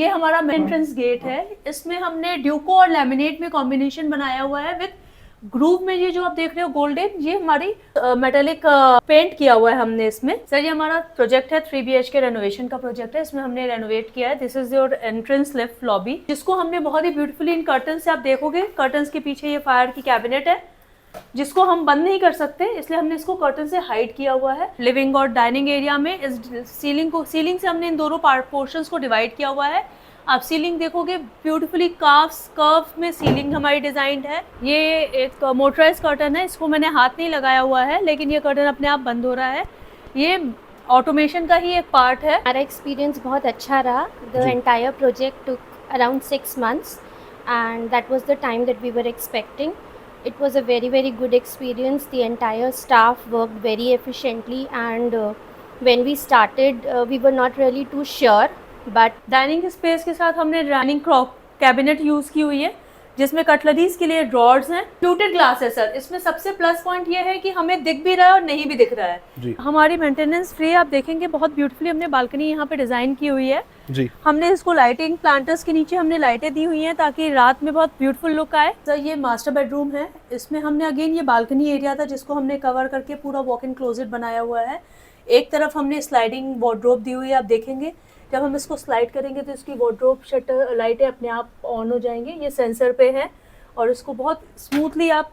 ये हमारा main entrance gate है। इसमें हमने ड्यूको और लैमिनेट में कॉम्बिनेशन बनाया हुआ है विद ग्रूव में। ये जो आप देख रहे हो गोल्डन, ये हमारी मेटेलिक पेंट किया हुआ है हमने इसमें। सर ये हमारा प्रोजेक्ट है 3 BHK रेनोवेशन का प्रोजेक्ट है। इसमें हमने रेनोवेट किया है। This is your entrance left lobby, जिसको हमने बहुत ही ब्यूटीफुली इन कर्टन से, आप देखोगे कर्टन के पीछे ये फायर की कैबिनेट है जिसको हम बंद नहीं कर सकते, इसलिए हमने इसको कर्टन से हाइड किया हुआ है। लिविंग और डाइनिंग एरिया में इस सीलिंग से हमने इन दोनों पोर्शंस को डिवाइड किया हुआ है। आप सीलिंग देखोगे ब्यूटीफुली कर्व में सीलिंग हमारी डिजाइंड है। ये एक मोटराइज कर्टन है, इसको मैंने हाथ नहीं लगाया हुआ है, लेकिन ये कर्टन अपने आप बंद हो रहा है। ये ऑटोमेशन का ही एक पार्ट है। हमारा एक्सपीरियंस बहुत अच्छा रहा। The entire project took around 6 months and that was the time that we were expecting. It was a very good experience. The entire staff worked very efficiently and when we started we were not really too sure, but dining space के साथ हमने dining cabinet use की हुई है जिसमें cutleries के लिए drawers हैं। फ्लूटेड ग्लास है सर। इसमें सबसे प्लस पॉइंट ये है कि हमें दिख भी रहा है और नहीं भी दिख रहा है जी। हमारी मेंटेनेंस फ्री, आप देखेंगे बहुत ब्यूटीफुली हमने बालकनी यहाँ पे डिजाइन की हुई है जी। हमने इसको लाइटिंग प्लांटर्स के नीचे हमने लाइटें दी हुई हैं ताकि रात में बहुत ब्यूटीफुल लुक आए। सर ये मास्टर बेडरूम है। इसमें हमने अगेन ये बालकनी एरिया था जिसको हमने कवर करके पूरा वॉक इन क्लोजेट बनाया हुआ है। एक तरफ हमने स्लाइडिंग वार्डरोब दी हुई है। आप देखेंगे जब हम इसको स्लाइड करेंगे तो इसकी वार्डरोब शटर लाइटें अपने आप ऑन हो जाएंगी। ये सेंसर पे है और इसको बहुत स्मूथली आप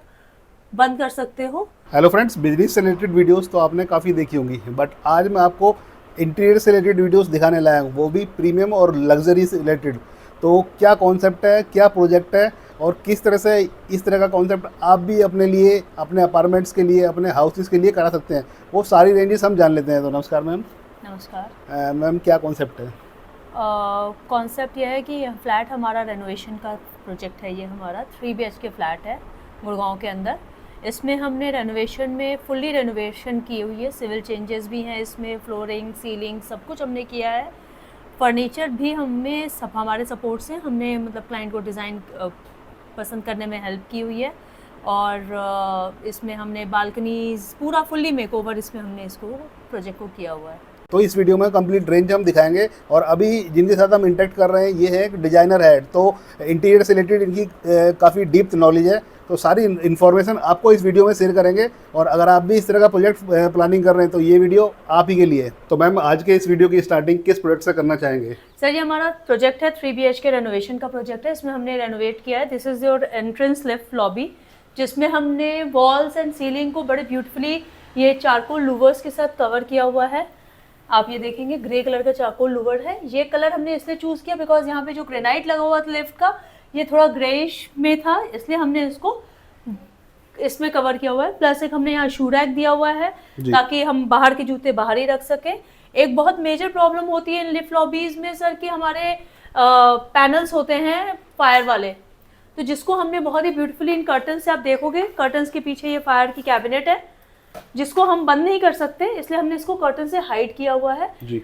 बंद कर सकते हो। हेलो फ्रेंड्स, बिजनेस से रिलेटेड वीडियोस तो आपने काफ़ी देखी होंगी, बट आज मैं आपको इंटीरियर से रिलेटेड वीडियोस दिखाने लाया हूँ, वो भी प्रीमियम और लग्जरी से रिलेटेड। तो क्या कॉन्सेप्ट है, क्या प्रोजेक्ट है और किस तरह से इस तरह का कॉन्सेप्ट आप भी अपने लिए, अपने अपार्टमेंट्स के लिए, अपने हाउसेस के लिए करा सकते हैं, वो सारी रेंजेस हम जान लेते हैं। तो नमस्कार मैम। नमस्कार मैम, क्या कॉन्सेप्ट है? कॉन्सेप्ट यह है कि फ्लैट हमारा रेनोवेशन का प्रोजेक्ट है। ये हमारा 3 BHK फ्लैट है गुड़गांव के अंदर। इसमें हमने रेनोवेशन में फुल्ली रेनोवेशन की हुई है। सिविल चेंजेस भी हैं इसमें, फ्लोरिंग, सीलिंग सब कुछ हमने किया है। फर्नीचर भी हमें सब हमारे सपोर्ट से हमने मतलब क्लाइंट को डिज़ाइन पसंद करने में हेल्प की हुई है। और इसमें हमने बालकनीज पूरा फुल्ली मेकओवर इसमें हमने इसको प्रोजेक्ट को किया हुआ है। तो इस वीडियो में कंप्लीट रेंज हम दिखाएंगे और अभी जिनके साथ हम इंटरेक्ट कर रहे हैं ये है एक डिजाइनर है, तो इंटीरियर से रिलेटेड इनकी काफ़ी डीप नॉलेज है। तो सारी इन्फॉर्मेशन आपको इस वीडियो में शेयर करेंगे और अगर आप भी इस तरह का प्रोजेक्ट प्लानिंग कर रहे हैं तो ये वीडियो आप ही के लिए है। तो मैम, आज के इस वीडियो की स्टार्टिंग किस प्रोजेक्ट से करना चाहेंगे? सर ये हमारा प्रोजेक्ट है 3 BHK रेनोवेशन का प्रोजेक्ट है। इसमें हमने रेनोवेट किया है। This is your entrance left lobby, जिसमें हमने वॉल्स एंड सीलिंग को बड़े ब्यूटीफुली ये चारकोल लूवर्स के साथ कवर किया हुआ है। आप ये देखेंगे ग्रे कलर का चारकोल लूवर है। ये कलर हमने इसलिए चूज किया बिकॉज यहाँ पे जो ग्रेनाइट लगा हुआ था लिफ्ट का, ये थोड़ा ग्रेइश में था, इसलिए हमने इसको इसमें कवर किया हुआ है। प्लस एक हमने यहाँ शू रैक दिया हुआ है ताकि हम बाहर के जूते बाहर ही रख सके। एक बहुत मेजर प्रॉब्लम होती है इन लिफ्ट लॉबीज में सर कि हमारे पैनल्स होते हैं फायर वाले, तो जिसको हमने बहुत ही ब्यूटीफुली इन कर्टन से, आप देखोगे कर्टन के पीछे ये फायर की कैबिनेट है जिसको हम बंद नहीं कर सकते, इसलिए हमने इसको कर्टन से हाइड किया हुआ है जी।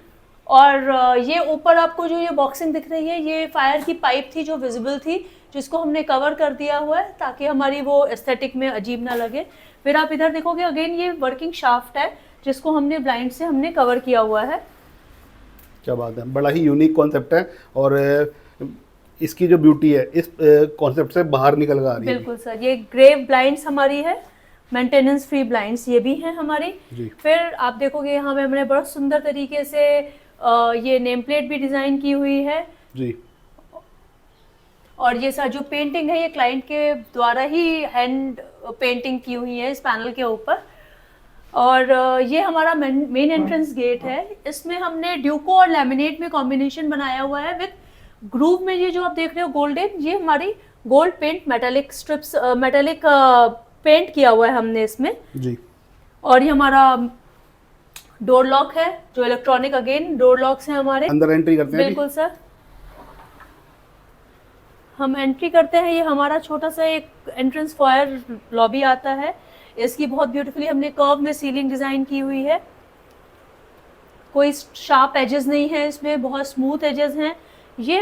और ये ऊपर आपको जो ये बॉक्सिंग दिख रही है, ये फायर की पाइप थी जो विजिबल थी, जिसको हमने कवर कर दिया हुआ है ताकि हमारी वो एस्थेटिक में अजीब ना लगे। फिर आप इधर देखोगे अगेन ये वर्किंग शाफ्ट है जिसको हमने ब्लाइंड से हमने कवर किया हुआ है। क्या बात है, बड़ा ही यूनिक कॉन्सेप्ट है और इसकी जो ब्यूटी है इस कॉन्सेप्ट से बाहर निकल कर आ रही है। बिल्कुल सर, ये ग्रे ब्लाइंड्स हमारी है, मेंटेनेंस फ्री ब्लाइंड्स ये भी हैं हमारी। फिर आप देखोगे यहाँ पे हमने बहुत सुंदर तरीके से ये नेम प्लेट भी डिजाइन की हुई है जी। और ये सर जो पेंटिंग है ये क्लाइंट के द्वारा ही हैंड पेंटिंग की हुई है इस पैनल के ऊपर। और ये हमारा मेन एंट्रेंस गेट है। इसमें हमने ड्यूको और लैमिनेट में कॉम्बिनेशन बनाया हुआ है विद ग्रूव में। ये जो आप देख रहे हो गोल्डन, ये हमारी gold paint metallic strips metallic paint किया हुआ है हमने इसमें जी। और ये हमारा डोर लॉक है जो इलेक्ट्रॉनिक, अगेन डोर लॉक्स हैं हमारे। अंदर एंट्री करते हैं? बिल्कुल सर, हम एंट्री करते हैं। ये हमारा छोटा सा एक एंट्रेंस फॉयर लॉबी आता है। इसकी बहुत ब्यूटीफुली हमने कर्व में सीलिंग डिजाइन की हुई है। कोई शार्प एजेस नहीं है इसमें, बहुत स्मूथ एजेस हैं। ये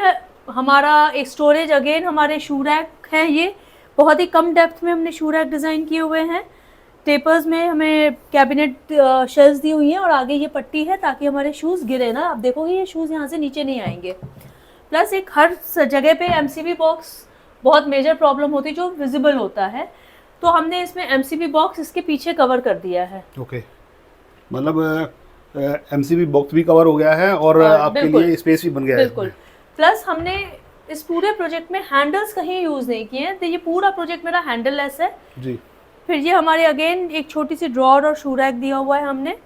हमारा एक स्टोरेज, अगेन हमारे शू रैक है। ये बहुत ही कम डेप्थ में हमने शू रैक डिज़ाइन किए हुए हैं। टेपर्स में हमें कैबिनेट शेल्स दी हुई हैं और आगे ये पट्टी है ताकि हमारे शूज़ गिरे ना। आप देखोगे ये शूज़ यहाँ से नीचे नहीं आएंगे। प्लस एक हर जगह पे एमसीबी बॉक्स बहुत मेजर प्रॉब्लम होती है जो विजिबल होता है, तो हमने इसमें एमसीबी बॉक्स इसके पीछे कवर कर दिया है। ओके, मतलब एमसीबी बॉक्स भी कवर हो गया है और आपके बिल्कुल, लिए स्पेस भी बन गया है बिल्कुल। इसमें। प्लस हमने इस पूरे प्रोजेक्ट में हैंडल्स कहीं यूज़ नहीं किए हैं, तो ये पूरा प्रोजेक्ट मेरा हैंडल लेस है। जी। फिर ये हमारे अगेन एक छोटी सी ड्रॉर और शू रैक दिया हुआ है हमने,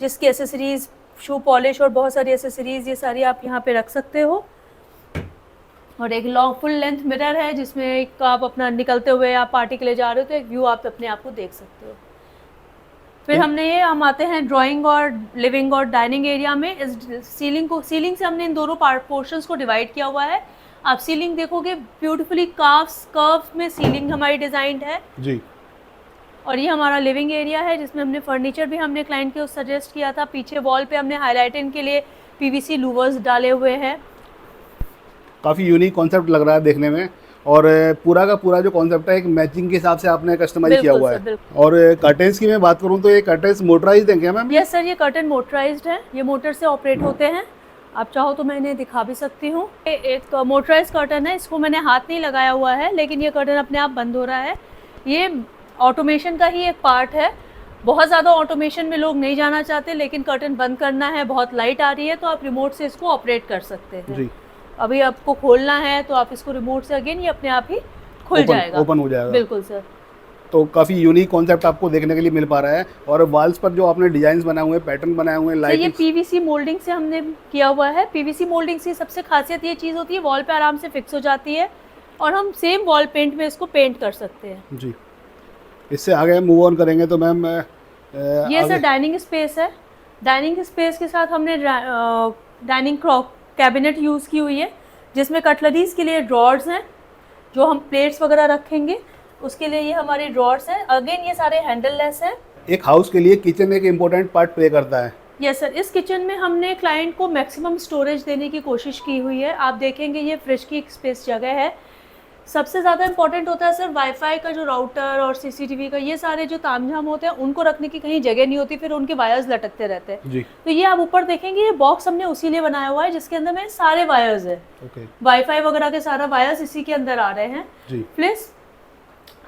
जिसकी एसेसरीज, शू पॉलिश और बहुत सारी एसेसरीज, ये सारी आप यहाँ पे रख सकते हो। और एक लॉन्ग फुल लेंथ मिरर है जिसमें एक आप अपना निकलते हुए आप पार्टी के लिए जा रहे हो तो एक व्यू आप अपने आप को देख सकते हो। फिर हम आते हैं ड्राइंग और लिविंग और डाइनिंग एरिया में। इस सीलिंग से हमने इन दोनों पोर्शंस को डिवाइड किया हुआ है। आप सीलिंग देखोगे ब्यूटीफुली कर्व में सीलिंग हमारी डिजाइंड है जी। और ये हमारा लिविंग एरिया है जिसमें हमने फर्नीचर भी हमने क्लाइंट के सजेस्ट किया था। पीछे वॉल पे हमने हाईलाइटिंग के लिए पीवीसी लूवर्स डाले हुए हैं। काफ़ी यूनिक कॉन्सेप्ट लग रहा है देखने में, और पूरा का पूरा जो कॉन्सेप्ट है एक मैचिंग के हिसाब से आपने कस्टमाइज किया हुआ है। और कर्टेन्स की मैं बात करूं तो ये कर्टेन्स मोटराइज्ड हैं क्या मैम? यस सर, ये कर्टन मोटराइज्ड है, ये मोटर से ऑपरेट होते हैं। आप चाहो तो मैं इन्हें दिखा भी सकती हूँ। एक मोटराइज कर्टन है, इसको मैंने हाथ नहीं लगाया हुआ है लेकिन ये कर्टन अपने आप बंद हो रहा है। ये ऑटोमेशन का ही एक पार्ट है। बहुत ज़्यादा ऑटोमेशन में लोग नहीं जाना चाहते, लेकिन कर्टन बंद करना है, बहुत लाइट आ रही है तो आप रिमोट से इसको ऑपरेट कर सकते हैं जी। अभी आपको खोलना है तो आप इसको रिमोट से अगेन ये अपने आप ही खुल जाएगा, ओपन हो जाएगा। बिल्कुल सर। तो काफ़ी यूनिक कॉन्सेप्ट आपको देखने के लिए मिल पा रहा है। और वॉल्स पर जो आपने डिजाइन्स बनाए हुए हैं, पैटर्न बनाए हुए हैं, तो ये लाइटिंग पीवीसी मोल्डिंग से हमने किया हुआ है। पीवीसी मोल्डिंग से सबसे खासियत ये चीज़ होती है, वॉल पे आराम से फिक्स हो जाती है और हम सेम वॉल पेंट में इसको पेंट कर सकते हैं। जी। इससे आगे मूव ऑन करेंगे तो मैम ये सर डाइनिंग स्पेस है। डाइनिंग स्पेस के साथ हमने डाइनिंग कैबिनेट यूज़ की हुई है जिसमें कटलरीज के लिए ड्रॉर्स हैं, जो हम प्लेट्स वगैरह रखेंगे उसके लिए ये हमारे ड्रॉर्स हैं। अगेन ये सारे हैंडल लेस हैं। एक हाउस के लिए किचन एक इम्पोर्टेंट पार्ट प्ले करता है। यस सर, इस किचन में हमने क्लाइंट को मैक्सिमम स्टोरेज देने की कोशिश की हुई है। आप देखेंगे ये फ्रिज की एक स्पेस जगह है। सबसे ज़्यादा इंपॉर्टेंट होता है सर वाईफाई का जो राउटर और सीसीटीवी का, ये सारे जो तामझाम होते हैं उनको रखने की कहीं जगह नहीं होती, फिर उनके वायर्स लटकते रहते हैं। जी। तो ये आप ऊपर देखेंगे ये बॉक्स हमने उसी लिए बनाया हुआ है जिसके अंदर में सारे वायर्स है। ओके। वाईफाई वगैरह के सारा वायर्स इसी के अंदर आ रहे हैं। जी। प्लस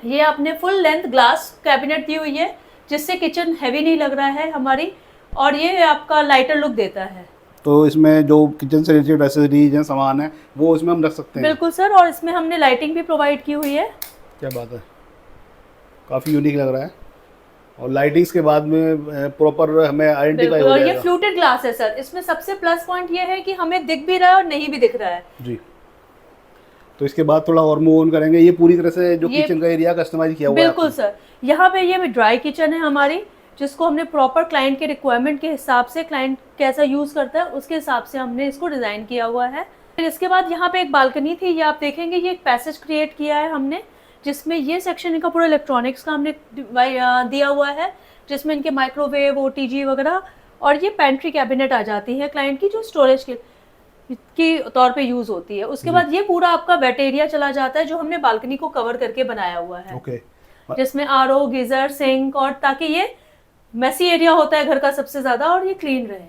ये आपने फुल लेंथ ग्लास कैबिनेट दी हुई है जिससे किचन हैवी नहीं लग रहा है हमारी, और ये आपका लाइटर लुक देता है। तो इसमें जो किचन से रिलेटेड एसेसरीज हैं, सामान है, वो उसमें हम रख सकते हैं। बिल्कुल सर, और इसमें हमने लाइटिंग भी प्रोवाइड की हुई है। क्या बात है, काफ़ी यूनिक लग रहा है। और लाइटिंग्स के बाद में प्रॉपर हमें आइडेंटिफाई हो और जाएगा। ये फ्लूटेड ग्लास है सर। इसमें सबसे प्लस पॉइंट ये है कि हमें दिख भी रहा है और नहीं भी दिख रहा है। जी। तो इसके बाद थोड़ा और मूव ऑन करेंगे। ये पूरी तरह से जो किचन का एरिया कस्टमाइज किया हुआ है। बिल्कुल सर, यहाँ पे ये ड्राई किचन है हमारी, जिसको हमने प्रॉपर क्लाइंट के रिक्वायरमेंट के हिसाब से, क्लाइंट कैसा यूज़ करता है उसके हिसाब से हमने इसको डिज़ाइन किया हुआ है। फिर इसके बाद यहाँ पे एक बालकनी थी, ये आप देखेंगे ये एक पैसेज क्रिएट किया है हमने, जिसमें ये सेक्शन इनका पूरा इलेक्ट्रॉनिक्स का हमने दिया हुआ है, जिसमें इनके माइक्रोवेव, ओटीजी वगैरह और ये पेंट्री कैबिनेट आ जाती है क्लाइंट की, जो स्टोरेज की तौर पे यूज़ होती है। उसके बाद ये पूरा आपका वेट एरिया चला जाता है जो हमने बालकनी को कवर करके बनाया हुआ है। ओके। जिसमें आरओ, गीजर, सिंक, और ताकि ये मेसी एरिया होता है घर का सबसे ज़्यादा और ये क्लीन रहे।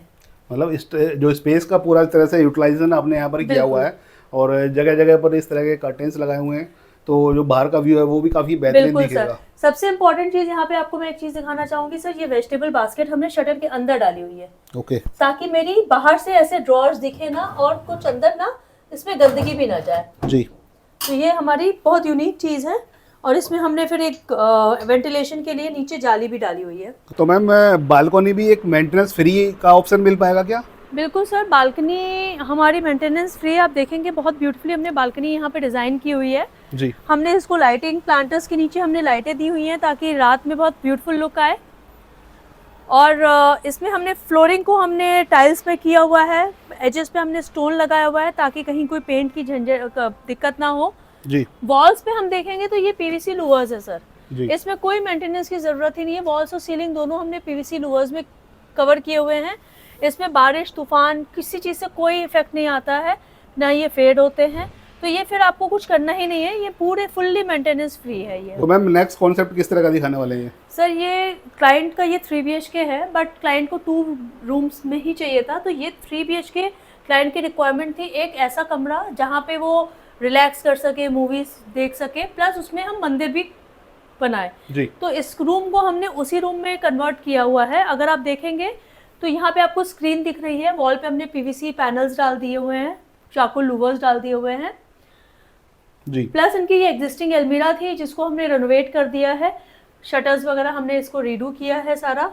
मतलब इस जो स्पेस का पूरा तरह से यूटिलाइजेशन आपने यहाँ पर किया हुआ है, और जगह जगह पर इस तरह के कर्टेन्स लगाए हुए हैं, तो जो बाहर का व्यू है वो भी काफ़ी बेहतरीन बिल्कुल दिखेगा। सर, सबसे इम्पोर्टेंट चीज़ यहाँ पे आपको मैं एक चीज़ दिखाना चाहूँगी सर, ये वेजिटेबल बास्केट हमने शटर के अंदर डाली हुई है। ओके। ताकि मेरी बाहर से ऐसे ड्रॉर्स दिखे ना और कुछ अंदर ना इसमें गंदगी भी ना जाए। जी। तो ये हमारी बहुत यूनिक चीज़ है, और इसमें हमने फिर एक वेंटिलेशन के लिए नीचे जाली भी डाली हुई है। तो मैम बालकनी भी एक मेंटेनेंस फ्री का ऑप्शन मिल पाएगा क्या? बिल्कुल सर, बालकनी हमारी मेंटेनेंस फ्री। आप देखेंगे बहुत ब्यूटीफुली हमने बालकनी यहाँ पे डिज़ाइन की हुई है। जी। हमने इसको लाइटिंग, प्लांटर्स के नीचे हमने लाइटें दी हुई हैं ताकि रात में बहुत ब्यूटीफुल लुक आए। और इसमें हमने फ्लोरिंग को हमने टाइल्स पे किया हुआ है, एजेस पे हमने स्टोन लगाया हुआ है ताकि कहीं कोई पेंट की झंझट दिक्कत ना हो। जी। वॉल्स पे हम देखेंगे तो ये पीवीसी लूवर्स है सर। जी। इसमें कोई मेंटेनेंस की ज़रूरत ही नहीं है। वॉल्स और सीलिंग दोनों हमने पीवीसी लूवर्स में कवर किए हुए हैं। इसमें बारिश, तूफान, किसी चीज़ से कोई इफेक्ट नहीं आता है, ना ये फेड होते हैं। तो ये फिर आपको कुछ करना ही नहीं है, ये पूरे फुल्ली मेंटेनेंस फ्री है ये। तो मैम नेक्स्ट कॉन्सेप्ट किस तरह का दिखाने वाले हैं? सर ये क्लाइंट का ये 3 BHK है, बट क्लाइंट को 2 रूम्स में ही चाहिए था, तो ये 3 BHK क्लाइंट की रिक्वायरमेंट थी एक ऐसा कमरा जहाँ पे वो रिलैक्स कर सके, मूवीज देख सके, प्लस उसमें हम मंदिर भी बनाए जी। तो इस रूम को हमने उसी रूम में कन्वर्ट किया हुआ है। अगर आप देखेंगे तो यहाँ पे आपको स्क्रीन दिख रही है, वॉल पे हमने पीवीसी पैनल्स डाल दिए हुए हैं, चारकोल लूवर्स डाल दिए हुए हैं जी। प्लस इनकी ये एग्जिस्टिंग अलमीरा थी जिसको हमने रेनोवेट कर दिया है, शटर्स वगैरह हमने इसको रीडू किया है सारा।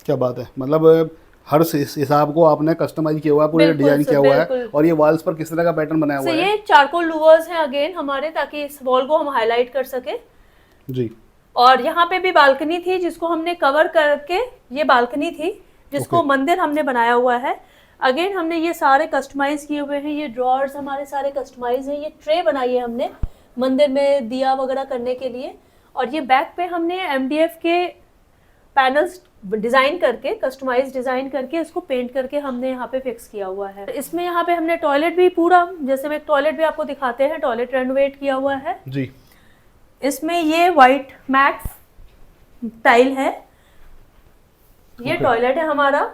क्या बात है, मतलब हर हिसाब को आपने कस्टमाइज किया हुआ है, पूरे बिल्कुल डिजाइन सर, किया हुआ है। बिल्कुल। और ये वॉल्स पर किस तरह का पैटर्न बनाया हुआ So, है? ये चारकोल लूवर्स हैं अगेन हमारे, ताकि इस वॉल को हम हाईलाइट कर सके। जी। और यहाँ पे भी बालकनी थी जिसको हमने कवर करके, ये बालकनी थी जिसको मंदिर हमने बनाया हुआ है। अगेन हमने ये सारे कस्टमाइज किए हुए हैं, ये ड्रॉर्स हमारे सारे कस्टमाइज हैं, ये ट्रे बनाई है हमने मंदिर में दिया वगैरह करने के लिए। और ये बैक पे हमने एमडीएफ के पैनल्स डिजाइन करके, कस्टमाइज डिजाइन करके इसको पेंट करके हमने यहाँ पे फिक्स किया हुआ है। इसमें यहाँ पे हमने टॉयलेट भी पूरा, जैसे मैं टॉयलेट भी आपको दिखाते हैं, टॉयलेट रेनोवेट किया हुआ है जी। इसमें ये वाइट मैट टाइल है, ये टॉयलेट है हमारा,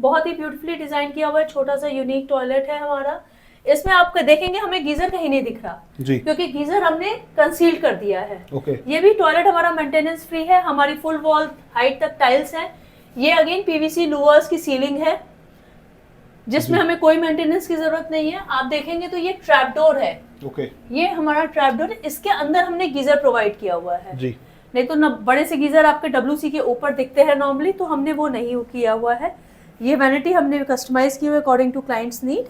बहुत ही ब्यूटीफुली डिजाइन किया हुआ है, छोटा सा यूनिक टॉयलेट है हमारा। इसमें आप देखेंगे हमें गीजर कहीं नहीं दिख रहा जी। क्योंकि गीजर हमने कंसील कर दिया है। ओके। ये भी टॉयलेट हमारा मेंटेनेंस फ्री है, हमारी फुल वॉल हाइट तक टाइल्स हैं। ये अगेन पीवीसी लूवर्स की सीलिंग है जिसमें हमें कोई मेंटेनेंस की जरूरत नहीं है। आप देखेंगे तो ये ट्रैप डोर है, ओके। ये हमारा ट्रैप डोर है, इसके अंदर हमने गीजर प्रोवाइड किया हुआ है जी। नहीं तो ना बड़े से गीजर आपके WC के ऊपर दिखते हैं नॉर्मली, तो हमने वो नहीं किया हुआ है। ये वैनिटी हमने कस्टमाइज की हुई है अकॉर्डिंग टू क्लाइंट्स नीड।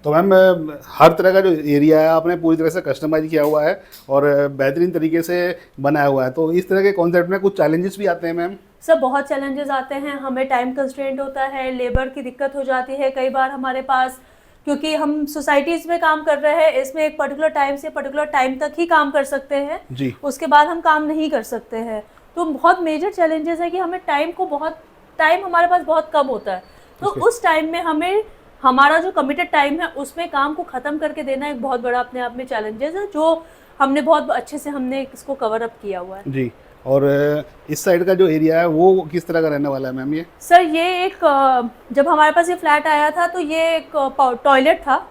तो मैम हर तरह का जो एरिया है आपने पूरी तरह से कस्टमाइज किया हुआ है और बेहतरीन तरीके से बनाया हुआ है। तो इस तरह के कॉन्सेप्ट में कुछ चैलेंजेस भी आते हैं मैम? सर बहुत चैलेंजेस आते हैं, हमें टाइम कंस्ट्रेंट होता है, लेबर की दिक्कत हो जाती है कई बार हमारे पास, क्योंकि हम सोसाइटीज़ में काम कर रहे हैं, इसमें एक पर्टिकुलर टाइम से पर्टिकुलर टाइम तक ही काम कर सकते हैं जी। उसके बाद हम काम नहीं कर सकते हैं। तो बहुत मेजर चैलेंजेस है कि हमें टाइम हमारे पास बहुत कम होता है, तो उस टाइम में हमें हमारा जो कमिटेड टाइम है उसमें काम को ख़त्म करके देना एक बहुत बड़ा अपने आप में चैलेंजेस है, जो हमने बहुत अच्छे से हमने इसको कवर अप किया हुआ है। जी। और इस साइड का जो एरिया है वो किस तरह का रहने वाला है मैम? ये सर ये एक, जब हमारे पास ये फ्लैट आया था तो ये एक टॉयलेट था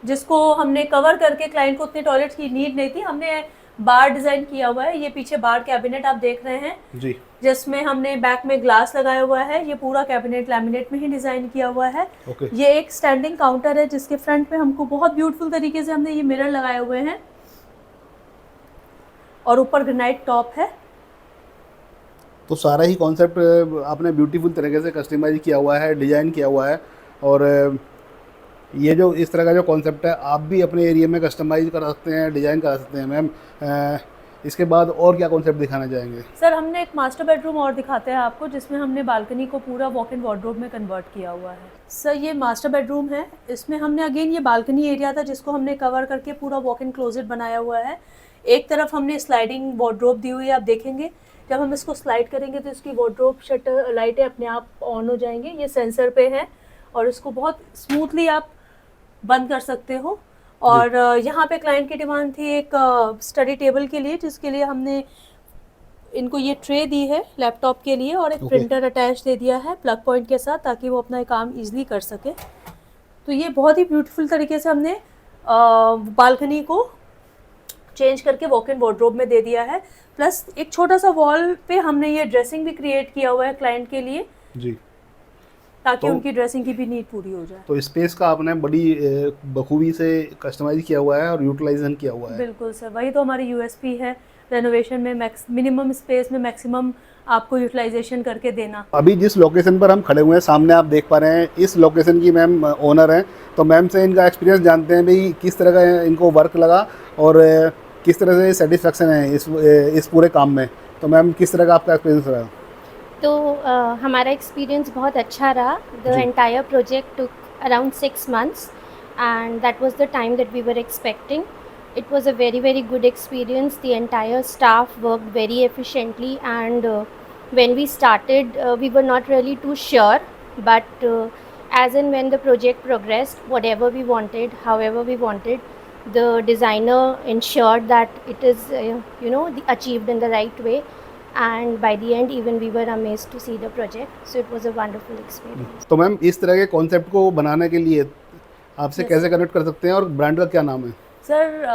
जिसको हमने कवर करके, क्लाइंट को उतने टॉयलेट की नीड नहीं थी, हमने बार डिज़ाइन किया हुआ है। ये पीछे बार कैबिनेट आप देख रहे हैं जी, जिसमें हमने बैक में ग्लास लगाया हुआ है, ये पूरा कैबिनेट लैमिनेट में ही डिज़ाइन किया हुआ है। ओके। ये एक स्टैंडिंग काउंटर है जिसके फ्रंट में हमको बहुत ब्यूटीफुल तरीके से हमने ये मिरर लगाए हुए हैं और ऊपर ग्रेनाइट टॉप है। तो सारा ही कॉन्सेप्ट आपने ब्यूटीफुल तरीके से कस्टमाइज किया हुआ है, डिज़ाइन किया हुआ है। और ये जो इस तरह का जो कॉन्सेप्ट है आप भी अपने एरिया में कस्टमाइज करा सकते हैं, डिज़ाइन करा सकते हैं मैम। इसके बाद और क्या कॉन्सेप्ट दिखाना चाहेंगे? सर हमने एक मास्टर बेडरूम और दिखाते हैं आपको जिसमें हमने बालकनी को पूरा वॉक इन वार्डरोब में कन्वर्ट किया हुआ है। सर ये मास्टर बेडरूम है, इसमें हमने अगेन ये बालकनी एरिया था जिसको हमने कवर करके पूरा वॉक इन क्लोजेट बनाया हुआ है। एक तरफ हमने स्लाइडिंग वार्डरोब दी हुई है, आप देखेंगे जब हम इसको स्लाइड करेंगे तो इसकी वार्डरोब शटर लाइटें अपने आप ऑन हो जाएंगे, ये सेंसर पे है और इसको बहुत स्मूथली आप बंद कर सकते हो। और यहाँ पे क्लाइंट की डिमांड थी एक स्टडी टेबल के लिए, जिसके लिए हमने इनको ये ट्रे दी है लैपटॉप के लिए और एक प्रिंटर अटैच दे दिया है प्लग पॉइंट के साथ, ताकि वो अपना काम इजीली कर सके। तो ये बहुत ही ब्यूटीफुल तरीके से हमने बालकनी को चेंज करके वॉक इन वार्डरोब में दे दिया है। प्लस एक छोटा सा वॉल पे हमने ये ड्रेसिंग भी क्रिएट किया हुआ है क्लाइंट के लिए जी, ताकि उनकी ड्रेसिंग की भी नीड पूरी हो जाए। तो स्पेस का आपने बड़ी बखूबी से कस्टमाइज किया हुआ है और यूटिलाइजेशन किया हुआ है। बिल्कुल सर, वही तो हमारी यूएसपी है, रेनोवेशन में मिनिमम स्पेस में मैक्सिमम आपको यूटिलाइजेशन करके देना। अभी जिस लोकेशन पर हम खड़े हुए हैं सामने आप देख पा रहे हैं, इस लोकेशन की मैम ओनर हैं। तो मैम से इनका एक्सपीरियंस जानते हैं भाई किस तरह का इनको वर्क लगा और किस तरह से सेटिस्फेक्शन है इस पूरे काम में। तो मैम किस तरह का आपका एक्सपीरियंस रहा? तो हमारा एक्सपीरियंस बहुत अच्छा रहा। The entire project took around 6 months and that was the time that we were expecting. It was a very good experience. The entire staff worked very efficiently and when we started we were not really too sure, but as and when the project progressed, whatever we wanted, however we wanted, the designer ensured that it is achieved in the right way. and by the end even we were amazed to see the project, so it was a wonderful experience. तो ma'am इस तरह के concept को बनाने के लिए आपसे Yes. कैसे कनेक्ट कर सकते हैं और ब्रांड का क्या नाम है? सर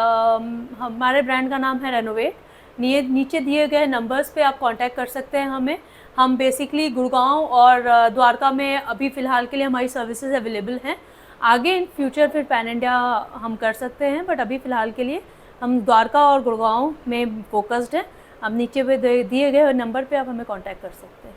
हमारे ब्रांड का नाम है रेनोवेट। नीचे दिए गए नंबर्स पे आप कांटेक्ट कर सकते हैं हमें। हम बेसिकली गुड़गांव और द्वारका में अभी फ़िलहाल के लिए हमारी सर्विसेज अवेलेबल हैं। आगे इन फ्यूचर फिर पैन इंडिया हम कर सकते हैं, बट अभी फ़िलहाल के लिए हम द्वारका और गुड़गांव में फोकस्ड हैं। अब नीचे पे दिए गए नंबर पे आप हमें कांटेक्ट कर सकते हैं।